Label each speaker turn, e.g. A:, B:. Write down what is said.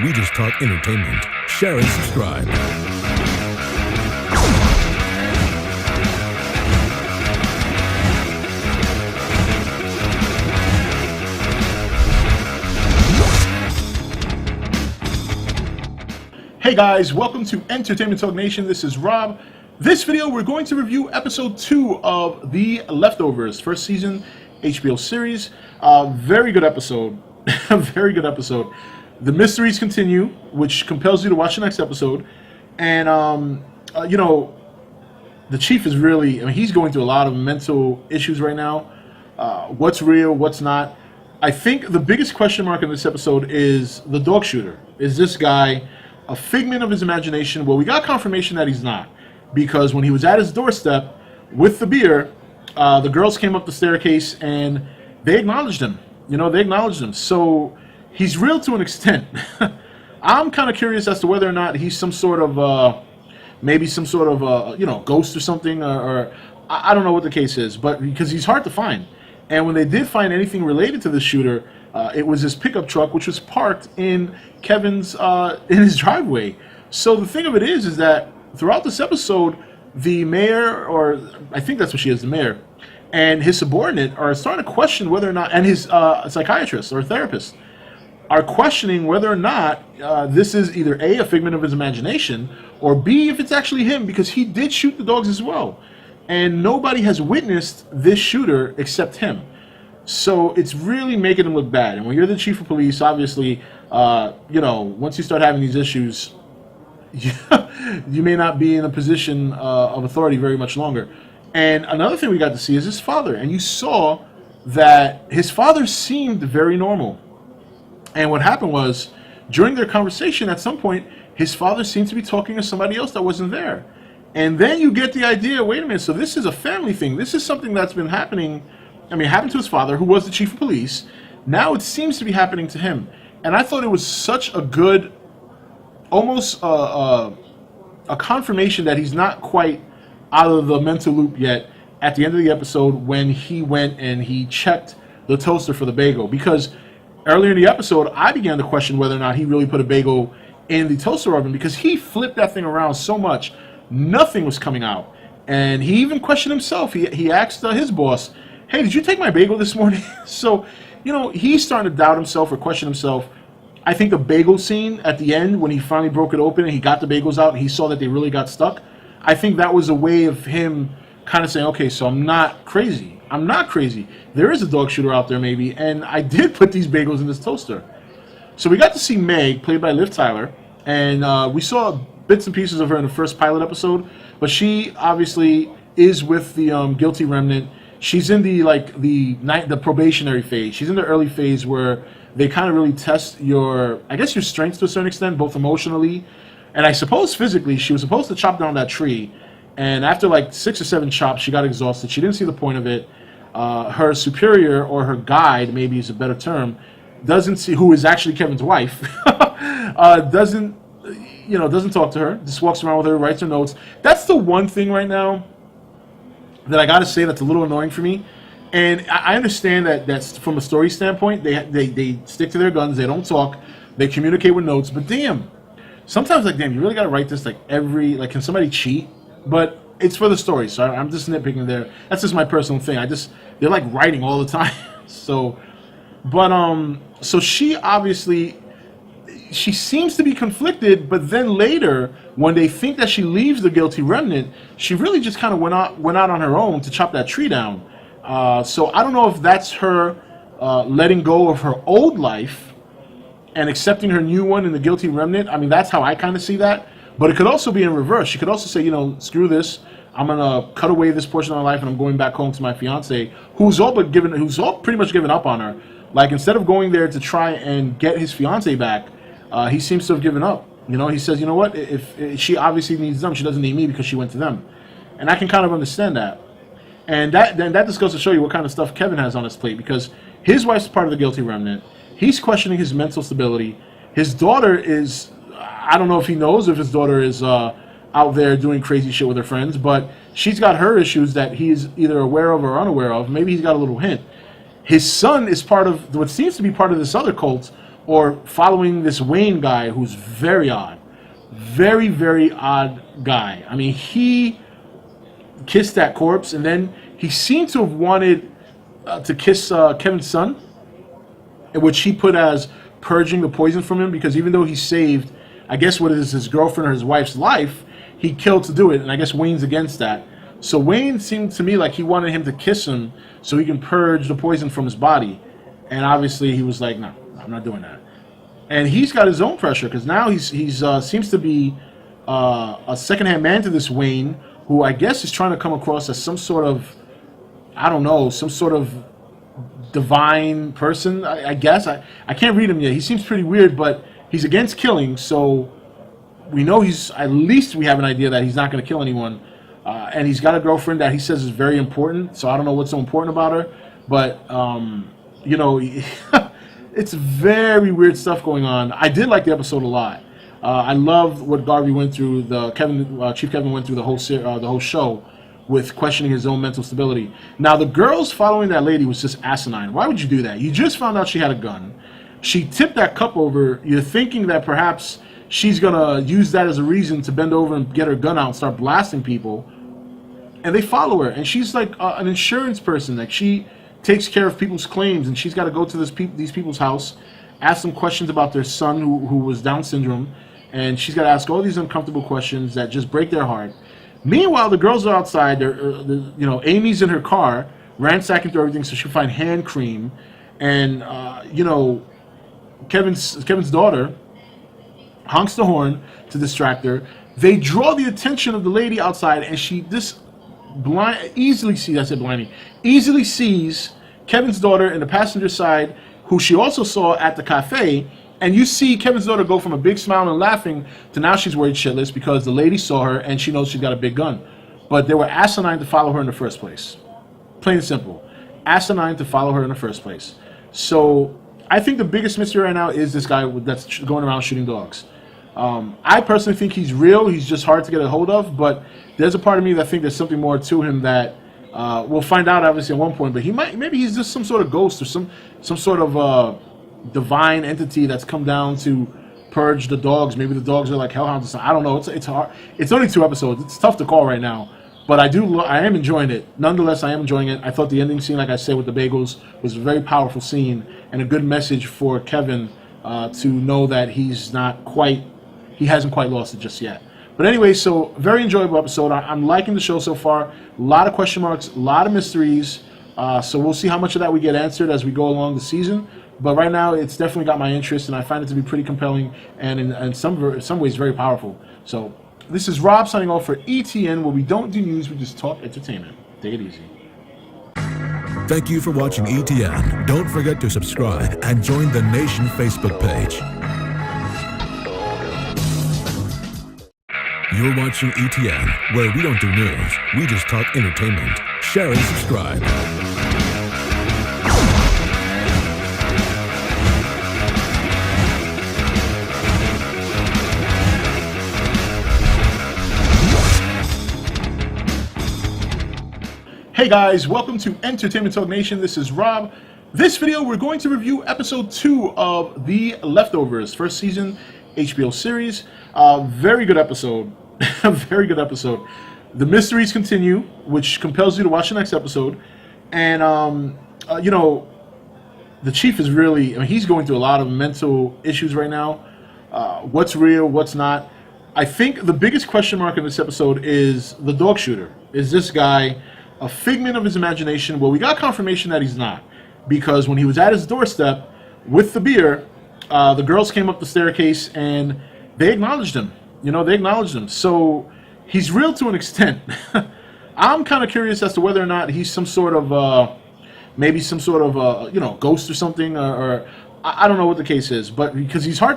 A: We just talk entertainment. Share and subscribe.
B: Hey guys, welcome to Entertainment Talk Nation. This is Rob. This video, we're going to review episode 2 of The Leftovers, first season HBO series. Very good episode. Very good episode. The mysteries continue, which compels you to watch the next episode. And, you know, the chief is really, I mean, he's going through a lot of mental issues right now. What's real, what's not. I think the biggest question mark in this episode is the dog shooter. Is this guy a figment of his imagination? Well, we got confirmation that he's not, because when he was at his doorstep with the beer, the girls came up the staircase and they acknowledged him. You know, they acknowledged him. So he's real to an extent. I'm kind of curious as to whether or not he's some sort of, maybe some sort of, you know, ghost or something, or I don't know what the case is, but because he's hard to find. And when they did find anything related to the shooter, it was his pickup truck, which was parked in Kevin's in his driveway. So the thing of it is that throughout this episode, the mayor, or I think that's what she is, the mayor, and his subordinate are starting to question whether or not, and his psychiatrist or therapist are questioning whether or not this is either A, a figment of his imagination, or B, if it's actually him, because he did shoot the dogs as well. And nobody has witnessed this shooter except him. So it's really making him look bad. And when you're the chief of police, obviously, you know, once you start having these issues, you may not be in a position of authority very much longer. And another thing we got to see is his father. And you saw that his father seemed very normal. And what happened was, during their conversation, at some point, his father seemed to be talking to somebody else that wasn't there. And then you get the idea, wait a minute, so this is a family thing. This is something that's been happening. I mean, it happened to his father, who was the chief of police. Now it seems to be happening to him. And I thought it was such a good, almost a confirmation that he's not quite out of the mental loop yet at the end of the episode when he went and he checked the toaster for the bagel. Because earlier in the episode, I began to question whether or not he really put a bagel in the toaster oven, because he flipped that thing around so much, nothing was coming out. And he even questioned himself. He asked his boss, hey, did you take my bagel this morning? So, you know, he's starting to doubt himself or question himself. I think the bagel scene at the end, when he finally broke it open and he got the bagels out and he saw that they really got stuck, I think that was a way of him kind of saying, okay, so I'm not crazy. I'm not crazy. There is a dog shooter out there maybe, and I did put these bagels in this toaster. So we got to see Meg, played by Liv Tyler, and we saw bits and pieces of her in the first pilot episode, but she obviously is with the Guilty Remnant. She's in the probationary phase. She's in the early phase where they kind of really test your, I guess, your strengths to a certain extent, both emotionally and I suppose physically. She was supposed to chop down that tree, and after like 6 or 7 chops, she got exhausted. She didn't see the point of it. Her superior, or her guide, maybe is a better term, doesn't see, who is actually Kevin's wife, doesn't talk to her. Just walks around with her, writes her notes. That's the one thing right now that I got to say that's a little annoying for me. And I understand that that's from a story standpoint. They stick to their guns. They don't talk. They communicate with notes. But damn, sometimes like, damn, you really got to write this like can somebody cheat? But it's for the story, so I'm just nitpicking there. That's just my personal thing. They're like writing all the time. So she obviously, she seems to be conflicted, but then later, when they think that she leaves the Guilty Remnant, she really just kind of went out on her own to chop that tree down. So I don't know if that's her letting go of her old life and accepting her new one in the Guilty Remnant. I mean, that's how I kind of see that. But it could also be in reverse. She could also say, you know, screw this. I'm going to cut away this portion of my life and I'm going back home to my fiance, who's all pretty much given up on her. Like, instead of going there to try and get his fiance back, he seems to have given up. You know, he says, you know what, if she obviously needs them, she doesn't need me because she went to them. And I can kind of understand that. And that just goes to show you what kind of stuff Kevin has on his plate, because his wife's part of the Guilty Remnant. He's questioning his mental stability. His daughter is, I don't know if he knows if his daughter is out there doing crazy shit with her friends, but she's got her issues that he's either aware of or unaware of. Maybe he's got a little hint. His son is part of what seems to be part of this other cult, or following this Wayne guy who's very odd. Very, very odd guy. I mean, he kissed that corpse, and then he seemed to have wanted to kiss Kevin's son, which he put as purging the poison from him, because even though he saved, I guess what it is, his girlfriend or his wife's life, he killed to do it, and I guess Wayne's against that. So Wayne seemed to me like he wanted him to kiss him so he can purge the poison from his body, and obviously he was like, no, I'm not doing that. And he's got his own pressure, because now he's seems to be a second-hand man to this Wayne, who I guess is trying to come across as some sort of, I don't know, some sort of divine person, I guess. I can't read him yet. He seems pretty weird, but he's against killing, so we know at least we have an idea that he's not going to kill anyone. And he's got a girlfriend that he says is very important, so I don't know what's so important about her. But, you know, it's very weird stuff going on. I did like the episode a lot. I loved what Garvey went through, Chief Kevin went through the whole show with questioning his own mental stability. Now, the girls following that lady was just asinine. Why would you do that? You just found out she had a gun. She tipped that cup over. You're thinking that perhaps she's going to use that as a reason to bend over and get her gun out and start blasting people. And they follow her. And she's like an insurance person. Like, she takes care of people's claims. And she's got to go to these people's house, ask them questions about their son who was Down syndrome. And she's got to ask all these uncomfortable questions that just break their heart. Meanwhile, the girls are outside. You know, Amy's in her car, ransacking through everything so she'll find hand cream. And, you know, Kevin's daughter honks the horn to distract her. They draw the attention of the lady outside, and she easily sees Kevin's daughter in the passenger side, who she also saw at the cafe. And you see Kevin's daughter go from a big smile and laughing to now she's worried shitless because the lady saw her and she knows she's got a big gun. But they were asinine to follow her in the first place. Plain and simple. Asinine to follow her in the first place. So I think the biggest mystery right now is this guy that's going around shooting dogs. I personally think he's real. He's just hard to get a hold of. But there's a part of me that think there's something more to him that we'll find out obviously at one point. But maybe he's just some sort of ghost or some sort of divine entity that's come down to purge the dogs. Maybe the dogs are like hellhounds or something. I don't know. It's hard. It's only 2 episodes. It's tough to call right now. But I am enjoying it. Nonetheless, I am enjoying it. I thought the ending scene, like I said, with the bagels was a very powerful scene and a good message for Kevin to know that he hasn't quite lost it just yet. But anyway, so very enjoyable episode. I'm liking the show so far. A lot of question marks, a lot of mysteries. So we'll see how much of that we get answered as we go along the season. But right now, it's definitely got my interest, and I find it to be pretty compelling and in some ways very powerful. So this is Rob signing off for ETN, where we don't do news, we just talk entertainment. Take it easy.
A: Thank you for watching ETN. Don't forget to subscribe and join the Nation Facebook page. You're watching ETN, where we don't do news, we just talk entertainment. Share and subscribe.
B: Hey guys, welcome to Entertainment Talk Nation. This is Rob. This video, we're going to review episode 2 of The Leftovers, first season HBO series. Very good episode. Very good episode. The mysteries continue, which compels you to watch the next episode. And, you know, the chief is really, I mean, he's going through a lot of mental issues right now. What's real, what's not. I think the biggest question mark in this episode is the dog shooter. Is this guy a figment of his imagination? Well, we got confirmation that he's not, because when he was at his doorstep with the beer, the girls came up the staircase and they acknowledged him. You know, they acknowledged him. So he's real to an extent. I'm kind of curious as to whether or not he's some sort of, maybe some sort of, you know, ghost or something, or I don't know what the case is, but because he's hard to